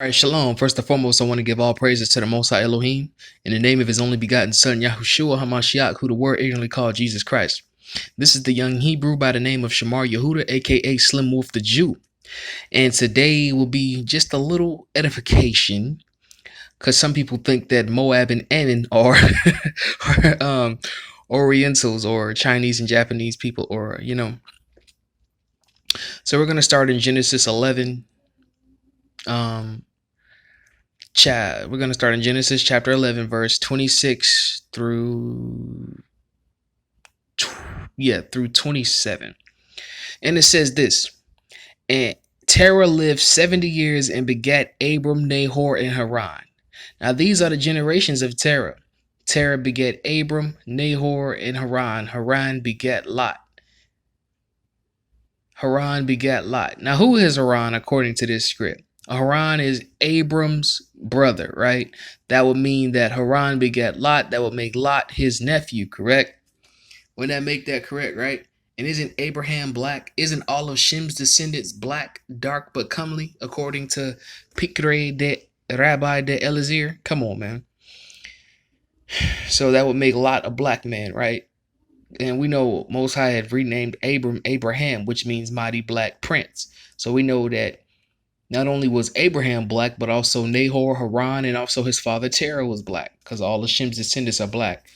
All right, shalom. First and foremost, I want to give all praises to the Most High Elohim in the name of His only begotten Son, Yahushua HaMashiach, who the Word ignorantly called Jesus Christ. This is the young Hebrew by the name of Shamar Yehuda, aka Slim Wolf the Jew. And today will be just a little edification, because some people think that Moab and Ammon are, are Orientals or Chinese and Japanese people, or. So we're going to start in Genesis 11. We're going to start in Genesis chapter 11, verse 26 through 27. And it says this: and Terah lived 70 years and begat Abram, Nahor, and Haran. Now these are the generations of Terah. Terah begat Abram, Nahor, and Haran. Haran begat Lot. Now who is Haran according to this script? Haran is Abram's brother, right? That would mean that Haran begat Lot. That would make Lot his nephew, correct? Wouldn't that make that correct, right? And isn't Abraham black? Isn't all of Shem's descendants black, dark but comely, according to Pikre de Rabbi de Elazar? Come on, man. So that would make Lot a black man, right? And we know Most High had renamed Abram Abraham, which means mighty black prince. So we know that not only was Abraham black, but also Nahor, Haran, and also his father Terah was black, because all of Shem's descendants are black.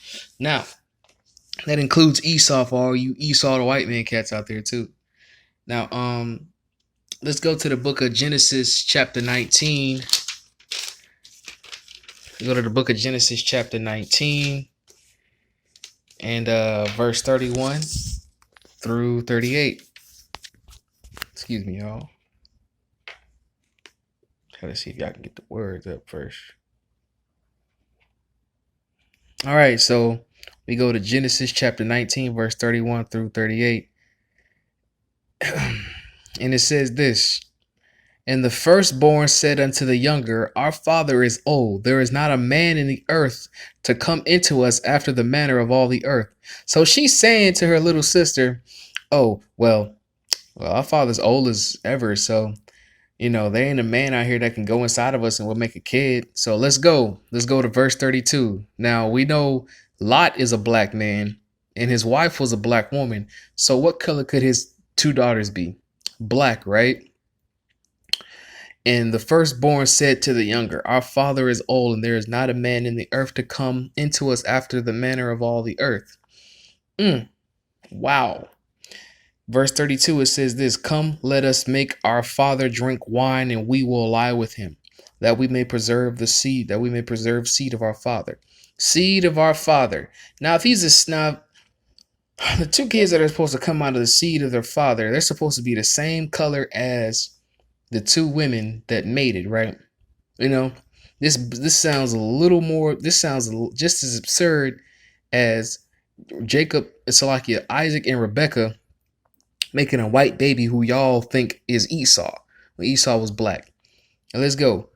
Now, that includes Esau for all you Esau the white man cats out there too. Now, let's go to the book of Genesis chapter 19. Go to the book of Genesis chapter 19 and verse 31 through 38. Excuse me, y'all. Gotta see if y'all can get the words up first. All right, so we go to Genesis chapter 19, verse 31 through 38. And it says this: and the firstborn said unto the younger, our father is old. There is not a man in the earth to come into us after the manner of all the earth. So she's saying to her little sister, oh, well, our father's old as ever. So, there ain't a man out here that can go inside of us and we'll make a kid. So let's go. Let's go to verse 32. Now we know Lot is a black man and his wife was a black woman. So what color could his two daughters be? Black, right? And the firstborn said to the younger, our father is old, and there is not a man in the earth to come into us after the manner of all the earth. Wow. Verse 32, it says this: come, let us make our father drink wine, and we will lie with him, that we may preserve the seed, seed of our father. Seed of our father. Now, if he's a snub, the two kids that are supposed to come out of the seed of their father, they're supposed to be the same color as the two women that mated, right? This sounds a little more. This sounds just as absurd as Jacob, Salakia, Isaac, and Rebecca making a white baby who y'all think is Esau, when Esau was black. And let's go.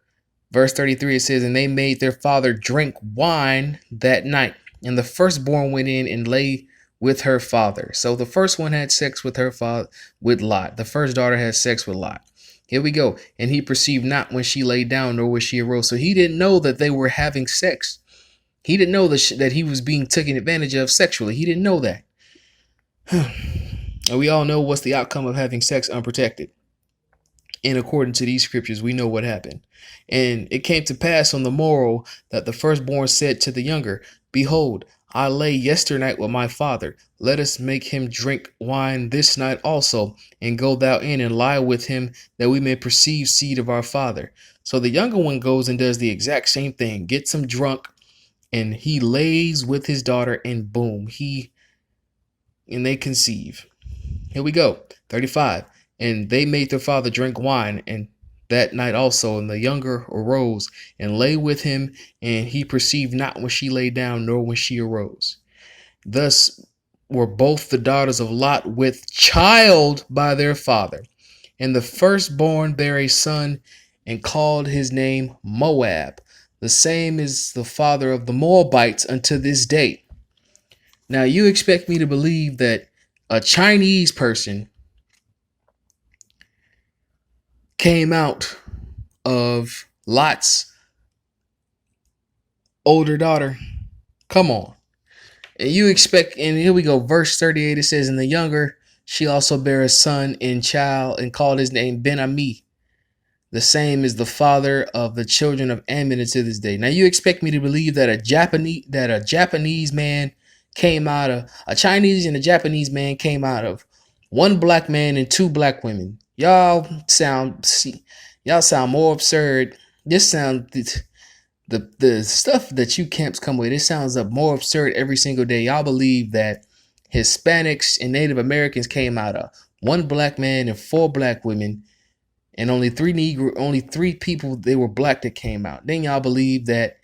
Verse 33, it says, and they made their father drink wine that night, and the firstborn went in and lay with her father. So the first one had sex with her father, with Lot. The first daughter had sex with Lot. Here we go. And he perceived not when she lay down, nor when she arose. So he didn't know that they were having sex. He didn't know that he was being taken advantage of sexually. He didn't know that. And we all know what's the outcome of having sex unprotected. And according to these scriptures, we know what happened. And it came to pass on the morrow that the firstborn said to the younger, behold, I lay yesternight with my father. Let us make him drink wine this night also, and go thou in and lie with him, that we may perceive seed of our father. So the younger one goes and does the exact same thing, gets him drunk, and he lays with his daughter, and boom, and they conceive. Here we go. 35. And they made their father drink wine, and that night also, and the younger arose and lay with him, and he perceived not when she lay down, nor when she arose. Thus were both the daughters of Lot with child by their father. And the firstborn bare a son, and called his name Moab. The same is the father of the Moabites unto this day. Now you expect me to believe that a Chinese person came out of Lot's older daughter. Come on. And you expect, and here we go, verse 38, it says, "And the younger, she also bare a son and child, and called his name Ben-Ami. The same is the father of the children of Ammon to this day." Now you expect me to believe that a Japanese man came out of a Chinese and a Japanese man came out of one black man and two black women. Y'all sound more absurd. This sounds the stuff that you camps come with. It sounds up more absurd every single day. Y'all believe that Hispanics and Native Americans came out of one black man and four black women, and only three people they were black that came out. Then y'all believe that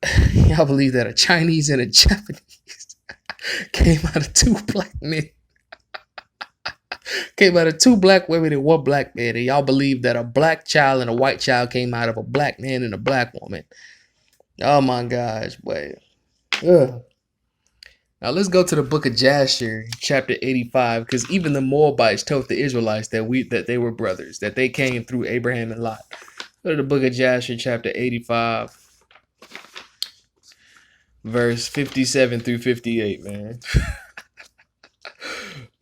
a Chinese and a Japanese came out of two black men. Came out of two black women and one black man. And y'all believe that a black child and a white child came out of a black man and a black woman. Oh my gosh, boy. Ugh. Now let's go to the book of Jasher, chapter 85, because even the Moabites told the Israelites that they were brothers, that they came through Abraham and Lot. Go to the book of Jasher, chapter 85, verse 57 through 58, man.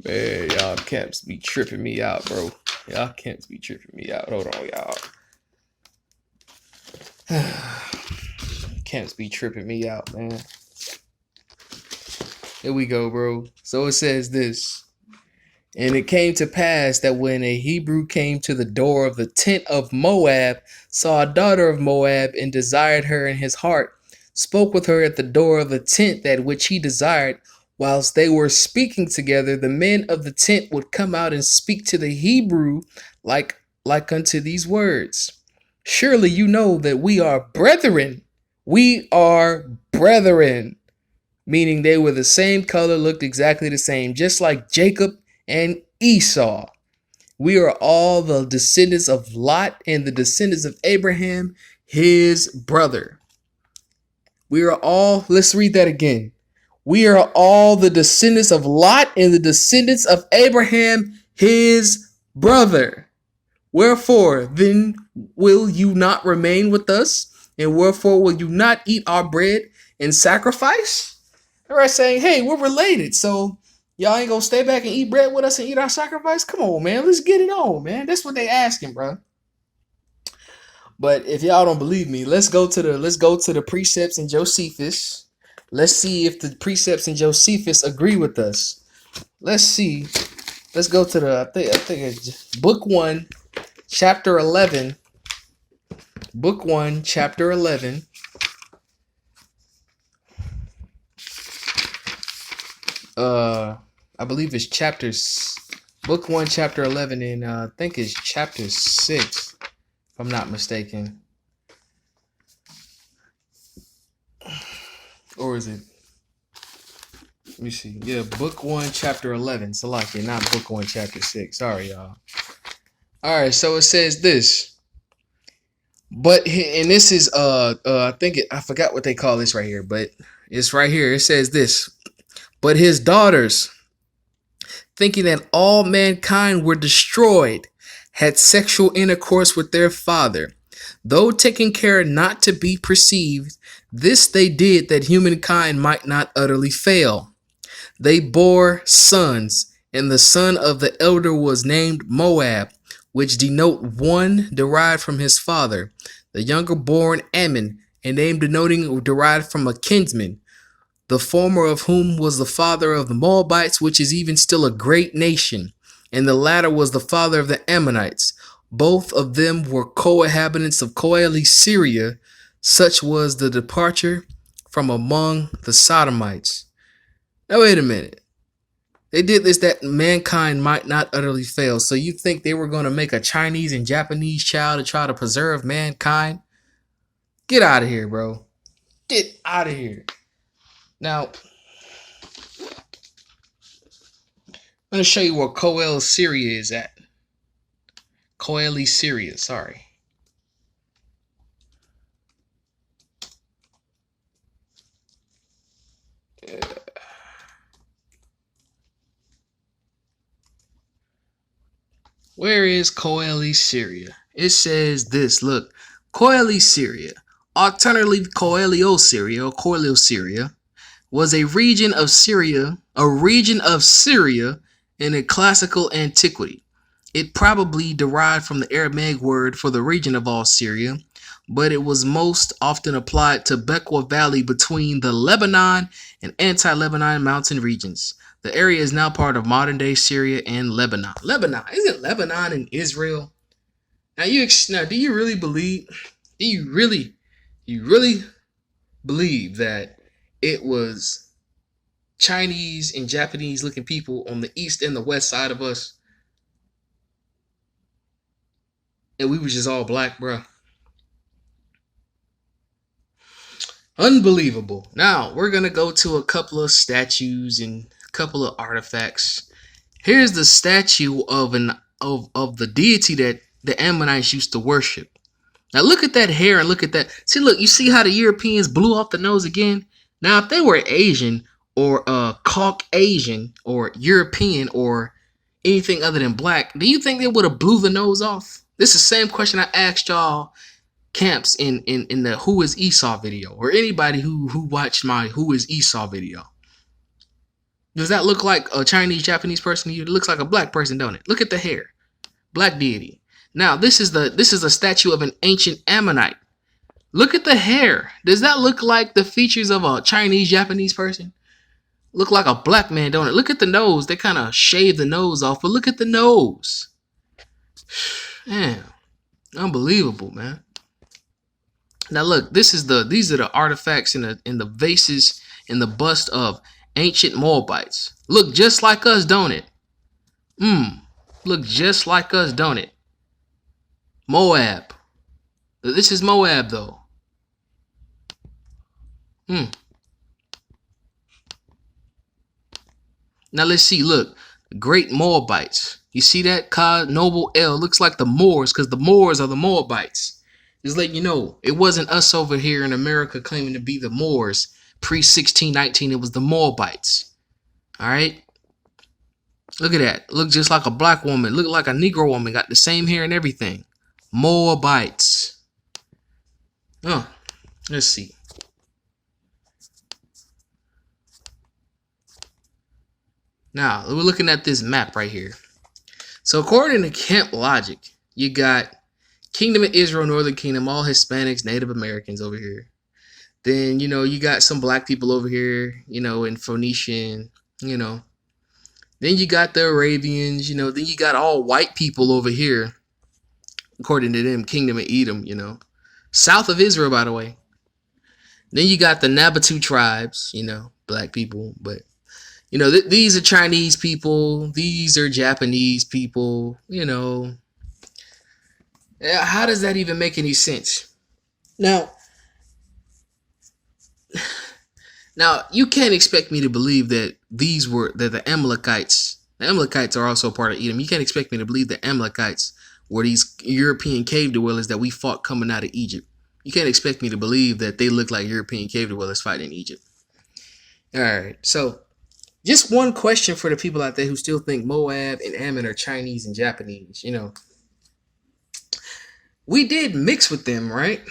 Man, y'all camps be tripping me out, bro. Y'all camps be tripping me out. Hold on, y'all. Camps be tripping me out, man. Here we go, bro. So it says this. "And it came to pass that when a Hebrew came to the door of the tent of Moab, saw a daughter of Moab, and desired her in his heart, spoke with her at the door of the tent that which he desired. Whilst they were speaking together, the men of the tent would come out and speak to the Hebrew like unto these words. Surely you know that we are brethren. We are brethren." Meaning they were the same color, looked exactly the same, just like Jacob and Esau. "We are all the descendants of Lot and the descendants of Abraham, his brother." We are all, let's read that again. "We are all the descendants of Lot and the descendants of Abraham, his brother. Wherefore then will you not remain with us? And wherefore will you not eat our bread and sacrifice?" They're saying, hey, we're related, so y'all ain't gonna stay back and eat bread with us and eat our sacrifice? Come on, man, let's get it on, man. That's what they asking, bro. But if y'all don't believe me, let's go to the precepts in Josephus. Let's see if the precepts in Josephus agree with us. Let's see. Let's go to the I think it's book 1, chapter 11. Book 1, chapter 11. I believe it's book 1, chapter 11, and I think it's chapter 6, if I'm not mistaken. Or is it? Let me see. Yeah, book 1, chapter 11. Salaki, not book 1, chapter 6. Sorry, y'all. All right, so it says this. But, and this is, I forgot what they call this right here, but it's right here. It says this. "But his daughters, thinking that all mankind were destroyed, had sexual intercourse with their father, though taking care not to be perceived. This they did that humankind might not utterly fail. They bore sons, and the son of the elder was named Moab, which denote one derived from his father. The younger born Ammon, a name denoting derived from a kinsman, the former of whom was the father of the Moabites, which is even still a great nation, and the latter was the father of the Ammonites. Both of them were co-inhabitants of Coeli, Syria. Such was the departure from among the Sodomites." Now wait a minute. They did this that mankind might not utterly fail. So you think they were going to make a Chinese and Japanese child to try to preserve mankind? Get out of here, bro. Get out of here. Now, I'm going to show you where Coel, Syria is at. Coeli, Syria, sorry. Where is Coeli, Syria? It says this. Look, Coeli Syria, alternatively Coelio Syria or Coelio Syria, was a region of Syria in a classical antiquity. It probably derived from the Aramaic word for the region of all Syria, but it was most often applied to Bequa Valley between the Lebanon and anti-Lebanon mountain regions. The area is now part of modern-day Syria and Lebanon. Lebanon, isn't Lebanon in Israel? Now do you really believe? Do you really believe that it was Chinese and Japanese looking people on the east and the west side of us, and we was just all black, bro? Unbelievable. Now we're gonna go to a couple of statues and a couple of artifacts. Here's the statue of the deity that the Ammonites used to worship. Now look at that hair and look at that. See, look, you see how the Europeans blew off the nose again? Now, if they were Asian or Caucasian or European or anything other than black, do you think they would have blew the nose off? This is the same question I asked y'all camps in the Who is Esau video, or anybody who watched my Who is Esau video. Does that look like a Chinese, Japanese person to you? It looks like a black person, don't it? Look at the hair. Black deity. Now, this is a statue of an ancient Ammonite. Look at the hair. Does that look like the features of a Chinese, Japanese person? Look like a black man, don't it? Look at the nose. They kind of shave the nose off, but look at the nose. Man, unbelievable, man. Now look, these are the artifacts in the vases in the bust of ancient Moabites. Look just like us, don't it? Look just like us, don't it? Moab. This is Moab, though. Now let's see. Look, great Moabites. You see that? Ka Noble L looks like the Moors, because the Moors are the Moabites. Just letting you know, it wasn't us over here in America claiming to be the Moors. Pre-1619, it was the Moabites. All right. Look at that. Look just like a black woman. Look like a Negro woman. Got the same hair and everything. Moabites. Oh, let's see. Now, we're looking at this map right here. So according to Camp Logic, you got Kingdom of Israel, Northern Kingdom, all Hispanics, Native Americans over here. Then, you got some black people over here, in Phoenician, Then you got the Arabians, then you got all white people over here, according to them, Kingdom of Edom, South of Israel, by the way. Then you got the Nabatu tribes, black people, but these are Chinese people. These are Japanese people. How does that even make any sense? Now, you can't expect me to believe that the Amalekites. The Amalekites are also part of Edom. You can't expect me to believe the Amalekites were these European cave dwellers that we fought coming out of Egypt. You can't expect me to believe that they look like European cave dwellers fighting in Egypt. All right, so just one question for the people out there who still think Moab and Ammon are Chinese and Japanese. We did mix with them, right?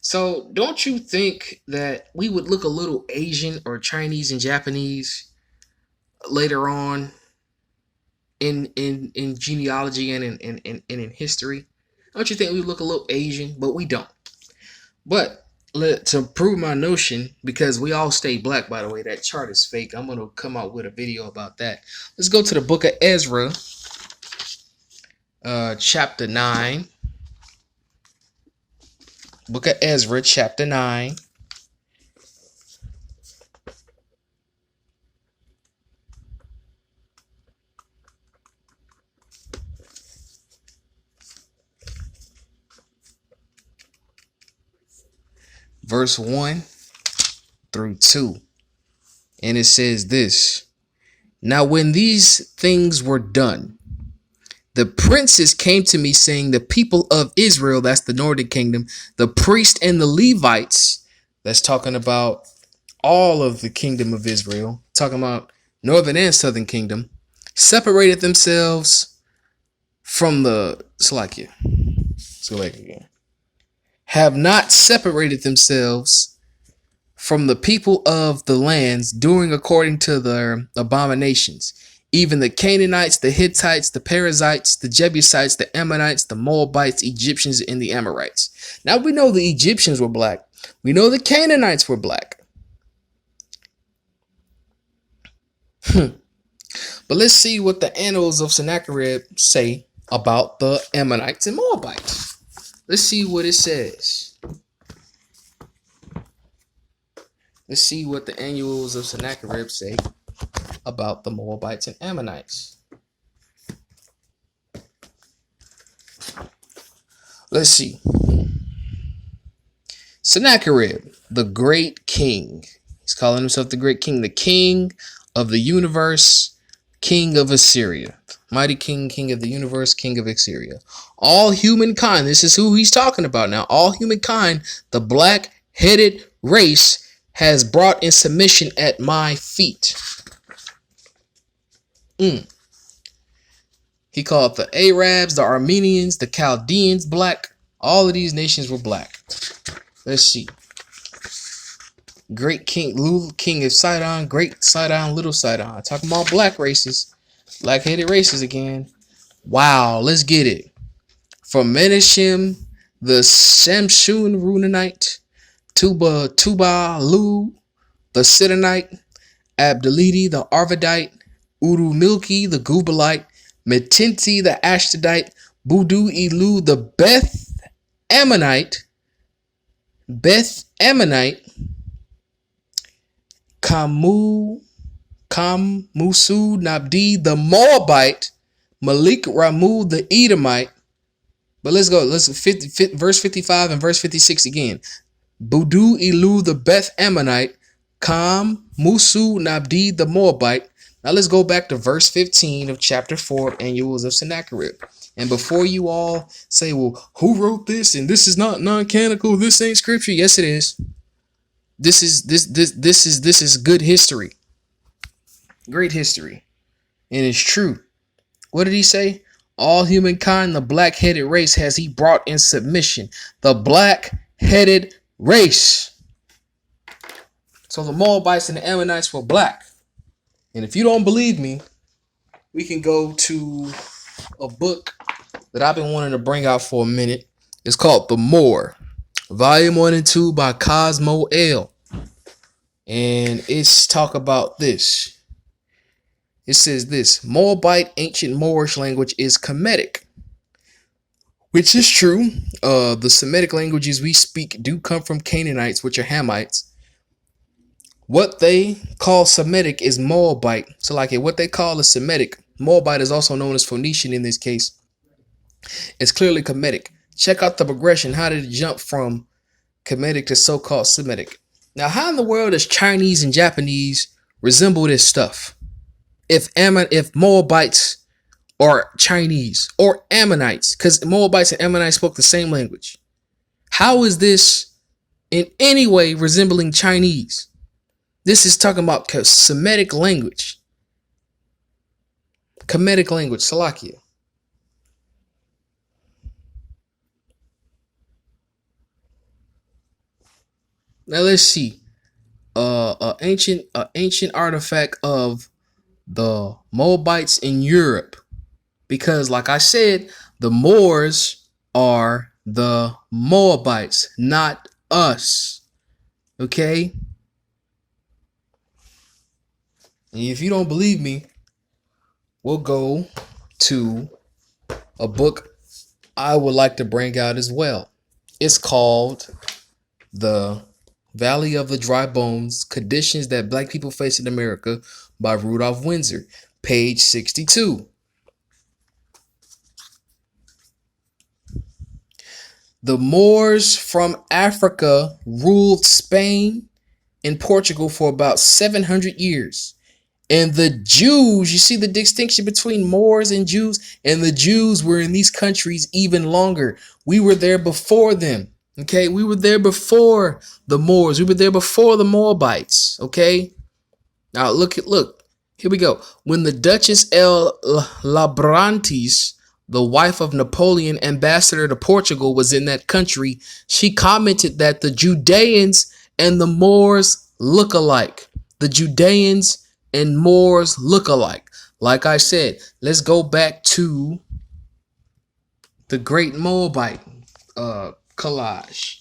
So don't you think that we would look a little Asian or Chinese and Japanese later on in genealogy and in history? Don't you think we look a little Asian? But we don't. But to prove my notion, because we all stay black, by the way, that chart is fake. I'm going to come out with a video about that. Let's go to the book of Ezra, chapter 9. Book of Ezra, chapter 9. Verse 1 through 2. And it says this: Now when these things were done, the princes came to me, saying, the people of Israel, that's the northern kingdom, the priests and the Levites, that's talking about all of the kingdom of Israel, talking about northern and southern kingdom, separated themselves from the Salakia. Let's go back again. Have not separated themselves from the people of the lands, doing according to their abominations. Even the Canaanites, the Hittites, the Perizzites, the Jebusites, the Ammonites, the Moabites, Egyptians, and the Amorites. Now we know the Egyptians were black. We know the Canaanites were black. But let's see what the annals of Sennacherib say about the Ammonites and Moabites. Let's see what it says. Let's see what the annals of Sennacherib say about the Moabites and Ammonites. Let's see. Sennacherib, the great king. He's calling himself the great king, the king of the universe, king of Assyria. Mighty king, king of the universe, king of Assyria. All humankind, this is who he's talking about now. All humankind, the black-headed race, has brought in submission at my feet. He called the Arabs, the Armenians, the Chaldeans black. All of these nations were black. Let's see. Great king, Lul, king of Sidon, great Sidon, little Sidon. Talking about black races, black-headed races again. Wow, let's get it. From Menachem, the Shamshun Runanite, Tubalu, the Sidonite, Abdeliti, the Arvadite, Urumilki, the Gubalite, Metinti, the Ashdodite, Budu Elu, the Ammonite, Kamusu Nabdi, the Moabite, Malik Ramu, the Edomite. But let's go. Verse 55 and verse 56 again. Budu Elu, the Ammonite, Musu Nabdi, the Moabite. Now let's go back to verse 15 of chapter 4 of Annuals of Sennacherib. And before you all say, well, who wrote this? And this is not non-canonical. This ain't scripture. Yes, it is. This is good history. Great history. And it's true. What did he say? All humankind, the black-headed race, has he brought in submission. The black-headed race. So the Moabites and the Ammonites were black. And if you don't believe me, we can go to a book that I've been wanting to bring out for a minute. It's called The Moor, Volume 1 and 2 by Cosmo L. And it's talk about this. It says this: Moabite ancient Moorish language is Kemetic, which is true. The Semitic languages we speak do come from Canaanites, which are Hamites. What they call Semitic is Moabite. So like what they call a Semitic, Moabite is also known as Phoenician in this case. It's clearly Kemetic. Check out the progression. How did it jump from Kemetic to so-called Semitic? Now, how in the world does Chinese and Japanese resemble this stuff? If Moabites are Chinese or Ammonites, because Moabites and Ammonites spoke the same language. How is this in any way resembling Chinese? This is talking about Semitic language. Kemetic language, Salakia. Now let's see. Ancient artifact of the Moabites in Europe. Because like I said, the Moors are the Moabites, not us. Okay? And if you don't believe me, we'll go to a book I would like to bring out as well. It's called The Valley of the Dry Bones, Conditions That Black People Face in America by Rudolph Windsor, page 62. The Moors from Africa ruled Spain and Portugal for about 700 years. And the Jews, you see the distinction between Moors and Jews, and the Jews were in these countries even longer. We were there before them. Okay, we were there before the Moors. We were there before the Moabites. Okay, now look. Here we go. When the Duchess El Labrantes the wife of Napoleon, ambassador to Portugal, was in that country. She commented that the Judeans and the Moors look alike. The Judeans and Moors look alike. Like I said, let's go back to the Great Moabite collage.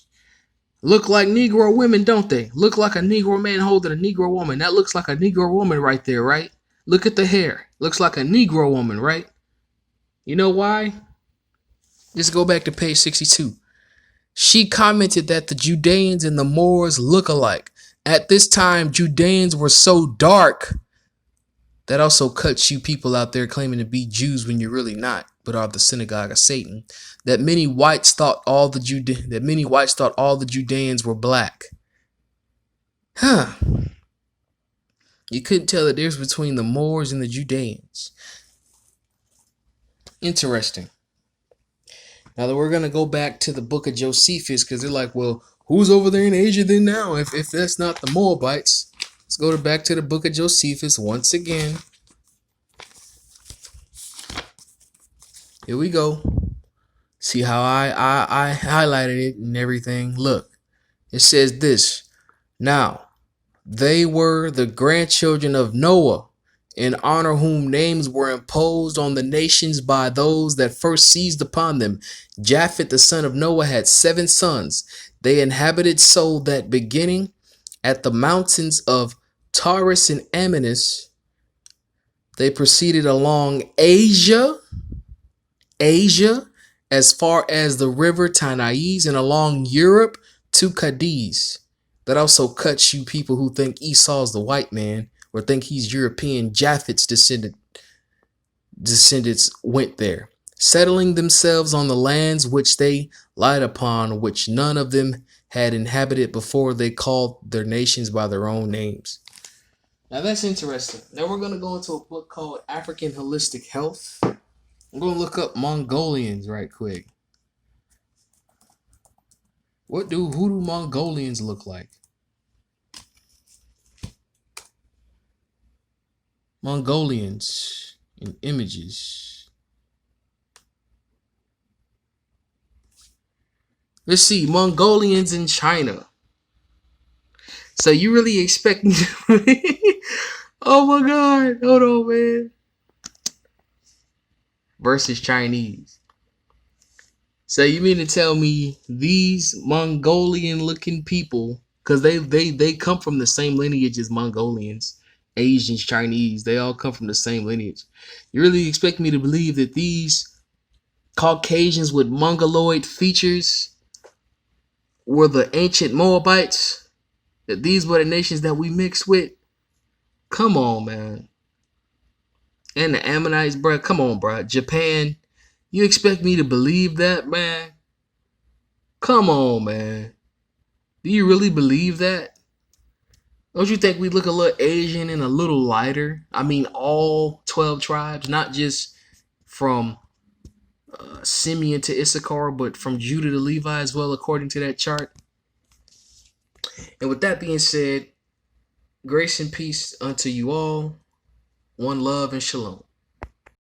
Look like Negro women, don't they? Look like a Negro man holding a Negro woman. That looks like a Negro woman right there, right? Look at the hair. Looks like a Negro woman, right? You know why? Just go back to page 62. She commented that the Judeans and the Moors look alike. At this time, Judeans were so dark. That also cuts you people out there claiming to be Jews when you're really not, but are the synagogue of Satan. That many whites thought all the Judeans were black. Huh. You couldn't tell the difference between the Moors and the Judeans. Interesting. Now that we're going to go back to the book of Josephus, because they're like, well, who's over there in Asia then now if that's not the Moabites? Let's go back to the book of Josephus once again. Here we go. See how I highlighted it and everything. Look, it says this. Now, they were the grandchildren of Noah, in honor whom names were imposed on the nations by those that first seized upon them. Japheth, the son of Noah, had 7 sons. They inhabited so that beginning at the mountains of Taurus and Ammon, they proceeded along Asia, as far as the river Tanais, and along Europe to Cadiz. That also cuts you people who think Esau's the white man or think he's European. Japheth's descendants went there, settling themselves on the lands which they lied upon, which none of them had inhabited before. They called their nations by their own names. Now that's interesting. Now we're going to go into a book called African Holistic Health. I'm going to look up Mongolians right quick. Who do Mongolians look like? Mongolians in images. Let's see, Mongolians in China. So you really expect me to... Oh my God, hold on, man. Versus Chinese. So you mean to tell me these Mongolian looking people, because they come from the same lineage as Mongolians, Asians, Chinese, they all come from the same lineage. You really expect me to believe that these Caucasians with Mongoloid features were the ancient Moabites? That these were the nations that we mixed with? Come on, man. And the Ammonites, bro. Come on, bro. Japan. You expect me to believe that, man? Come on, man. Do you really believe that? Don't you think we look a little Asian and a little lighter? I mean, all 12 tribes, not just from Simeon to Issachar, but from Judah to Levi as well, according to that chart. And with that being said, grace and peace unto you all. One love and shalom.